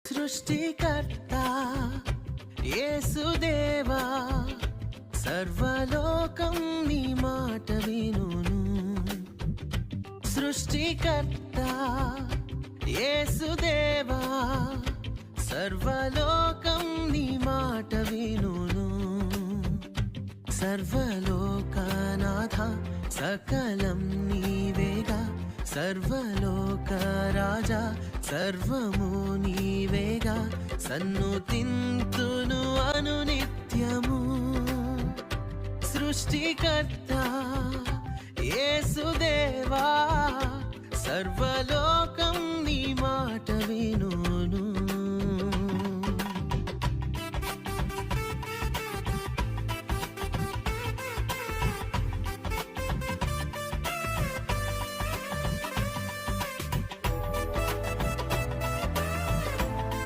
సృష్టికర్త యేసుదేవా, సర్వలోకం నీ మాట వినును. సృష్టికర్త యేసుదేవా, సర్వలోకం నీ మాట వినును. సర్వలోకనాథ సకలం నీవేగా, సర్వలోక రాజా సర్వము నీవేగా. సన్నుతింతును అనునిత్యము. సృష్టికర్త యేసుదేవా, సర్వలోకం